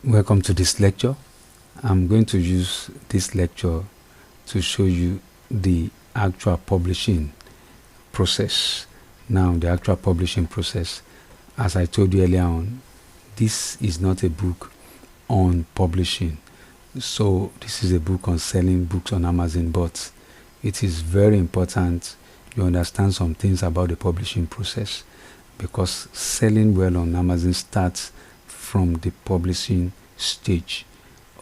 Welcome to this lecture. I'm going to use this lecture to show you the actual publishing process. Now, the actual publishing process, as I told you earlier on, this is not a book on publishing. So this is a book on selling books on Amazon, but it is very important you understand some things about the publishing process, because selling well on Amazon starts from the publishing stage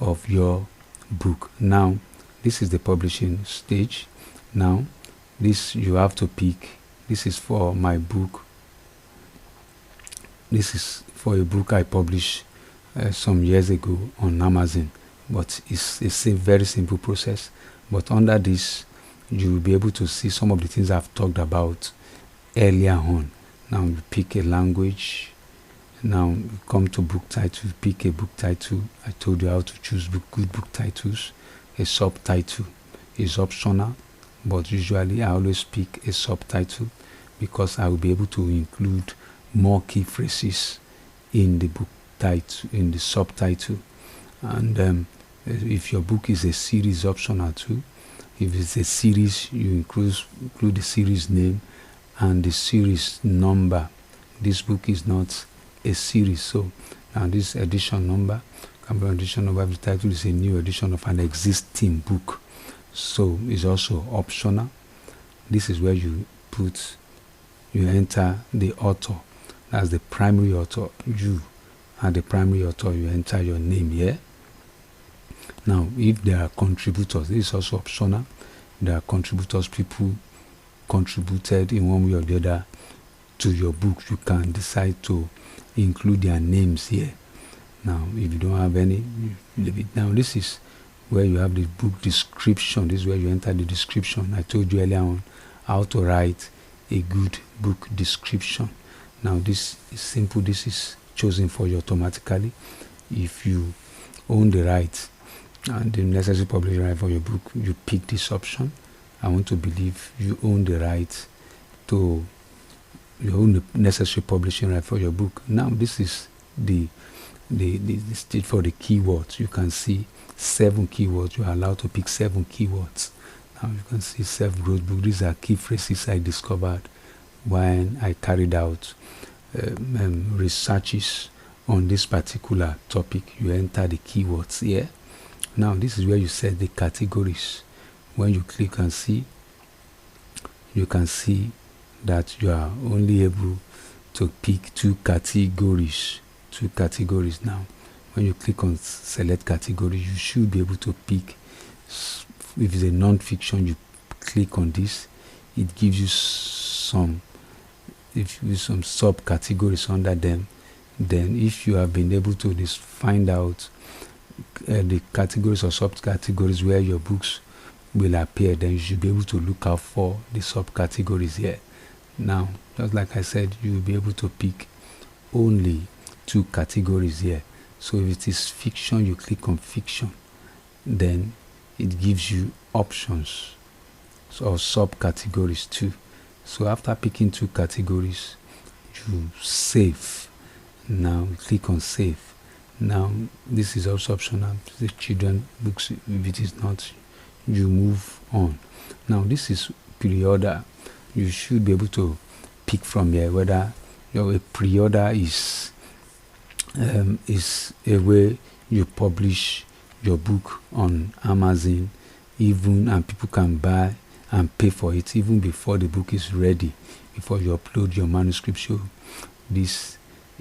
of your book. Now, this is the publishing stage. Now, this you have to pick. This is for my book. This is for a book I published some years ago on Amazon, but it's a very simple process. But under this, you will be able to see some of the things I've talked about earlier on. Now, you pick a language. Now, you come to book title, pick a book title. I told you how to choose good book titles. A subtitle is optional, but usually I always pick a subtitle because I will be able to include more key phrases in the book title, in the subtitle. And if your book is a series, optional too. If it's a series, you include the series name and the series number. This book is not a series, so now this edition number can be edition number if the title is a new edition of an existing book, so it's also optional. This is where you enter the author. That's the primary author. You are the primary author. You enter your name here. Now, if there are contributors, this is also optional. There are contributors, people contributed in one way or the other to your book. You can decide to include their names here. Now, if you don't have any, you leave it. Now, this is where you have the book description. This is where you enter the description. I told you earlier on how to write a good book description. Now, this is simple. This is chosen for you automatically. If you own the rights and the necessary publishing right for your book, you pick this option. I want to believe you own the rights to you own the necessary publishing right for your book. Now, this is the stage for the keywords. You can see 7 keywords. You are allowed to pick 7 keywords. Now, you can see self-growth book. These are key phrases I discovered when I carried out researches on this particular topic. You enter the keywords here. Now, this is where you set the categories. When you click and see, you can see that you are only able to pick 2 categories. 2 categories. Now, when you click on select category, you should be able to pick. If it's a non-fiction, you click on this, it gives you some subcategories under them. Then, if you have been able to find out the categories or subcategories where your books will appear, then you should be able to look out for the subcategories here. Now, just like I said, you will be able to pick only 2 categories here. So if it is fiction, you click on fiction, then it gives you options or subcategories too. So after picking 2 categories, you save. Now click on save. Now, this is also optional. The children books, if it is not, you move on. Now, this is pre-order. You should be able to pick from here whether a pre-order is a way you publish your book on Amazon, and people can buy and pay for it even before the book is ready, before you upload your manuscript. So this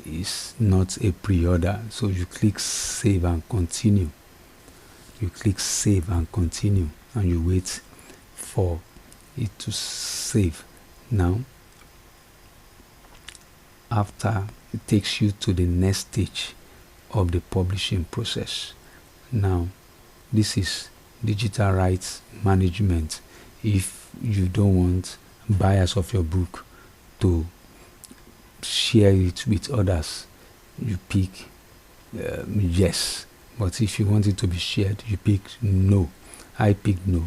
is not a pre-order. So you click save and continue. You click save and continue, and you wait for it to save. Now, after it takes you to the next stage of the publishing process. Now, this is digital rights management. If you don't want buyers of your book to share it with others, you pick yes. But if you want it to be shared, you pick no. I picked no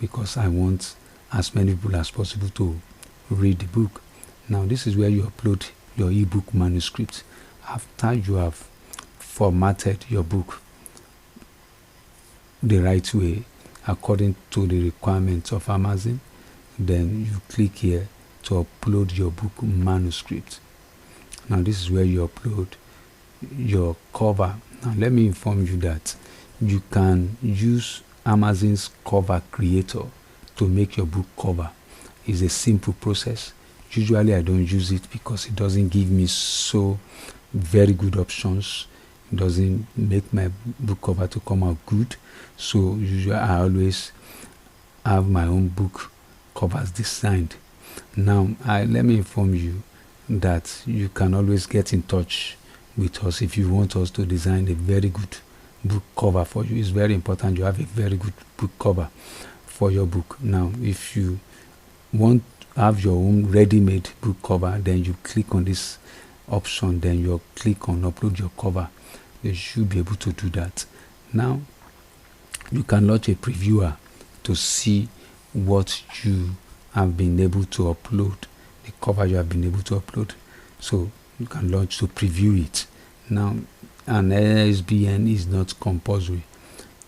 because I want as many people as possible to read the book. Now, this is where you upload your ebook manuscript. After you have formatted your book the right way according to the requirements of Amazon, then you click here to upload your book manuscript. Now this is where you upload your cover. Now let me inform you that you can use Amazon's cover creator to make your book cover. It's a simple process. Usually I don't use it because it doesn't give me so very good options. It doesn't make my book cover to come out good. So usually I always have my own book covers designed. Now let me inform you that you can always get in touch with us if you want us to design a very good book cover for you. It's very important you have a very good book cover for your book. Now if you want to have your own ready-made book cover, then you click on this option, then you click on upload your cover. You should be able to do that. Now you can launch a previewer to see what you have been able to upload, the cover you have been able to upload. So you can launch to preview it. Now an ISBN is not compulsory,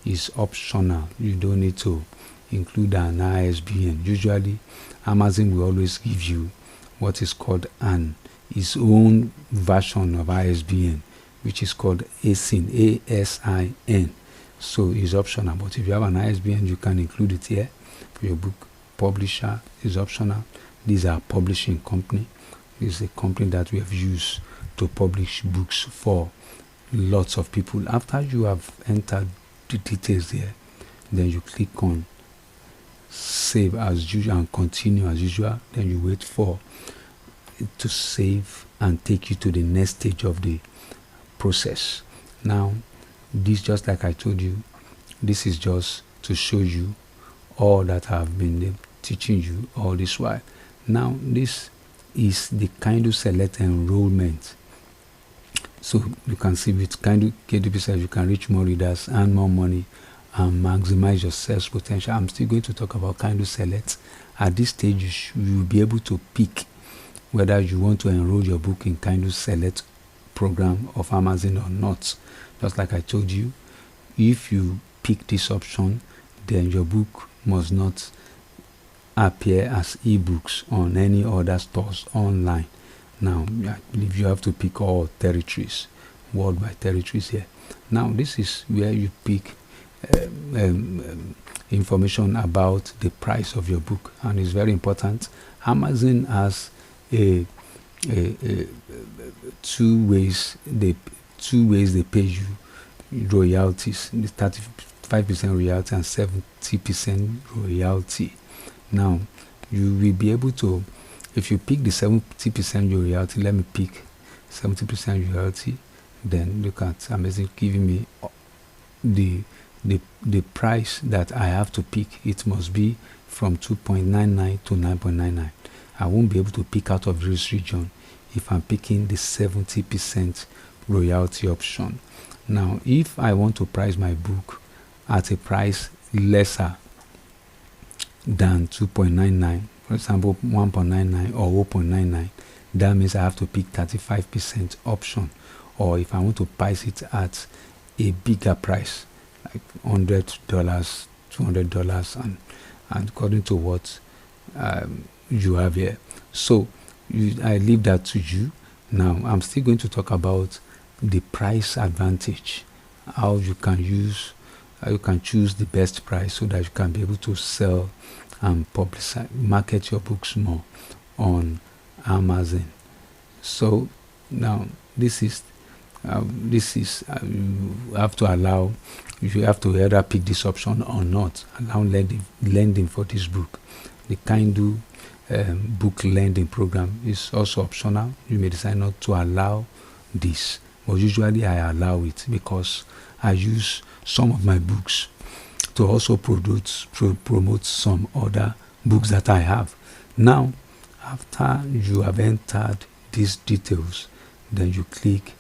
it's optional. You don't need to include an ISBN. Usually Amazon will always give you what is called its own version of ISBN, which is called ASIN, ASIN. So it's optional, but if you have an ISBN, you can include it here. For your book publisher is optional. These are publishing company. This is a company that we have used to publish books for lots of people. After you have entered the details here, then you click on save as usual and continue as usual. Then you wait for it to save and take you to the next stage of the process. Now this, just like I told you, this is just to show you all that I've been teaching you all this while. Now this is the kind of select enrollment. So you can see with kind of KDP says you can reach more readers, earn more money, and maximize your sales potential. I'm still going to talk about kind of select. At this stage you will be able to pick whether you want to enroll your book in kind of select program of Amazon or not. Just like I told you, if you pick this option, then your book must not appear as ebooks on any other stores online. Now I believe you have to pick all territories, worldwide territories here. Now this is where you pick information about the price of your book, and it's very important. Amazon has two ways they pay you royalties: the 35% royalty and 70% royalty. Now you will be able to, if you pick the 70% royalty, let me pick 70% royalty, then look at Amazon giving me the price that I have to pick. It must be from 2.99 to 9.99. I won't be able to pick out of this region if I'm picking the 70% royalty option. Now if I want to price my book at a price lesser than 2.99, for example 1.99 or 0.99, that means I have to pick 35% option. Or if I want to price it at a bigger price, like $100, $200, and according to what you have here. So I leave that to you. Now I'm still going to talk about the price advantage, how you can choose the best price so that you can be able to sell and publicize, market your books more on Amazon. So now this is you have to allow, you have to either pick this option or not. Allow lending for this book. The Kindle book lending program is also optional. You may decide not to allow this, but usually I allow it because I use some of my books to also promote some other books that I have. Now after you have entered these details, then you click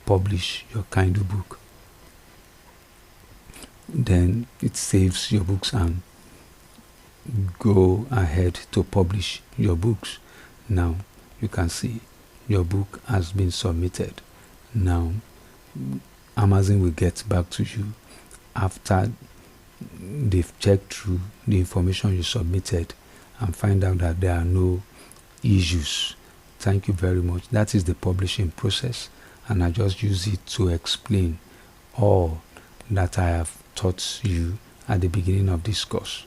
publish your Kindle book. Then it saves your books and go ahead to publish your books. Now you can see your book has been submitted. Now Amazon will get back to you after they've checked through the information you submitted and find out that there are no issues. Thank you very much. That is the publishing process, and I just use it to explain all that I have taught you at the beginning of this course.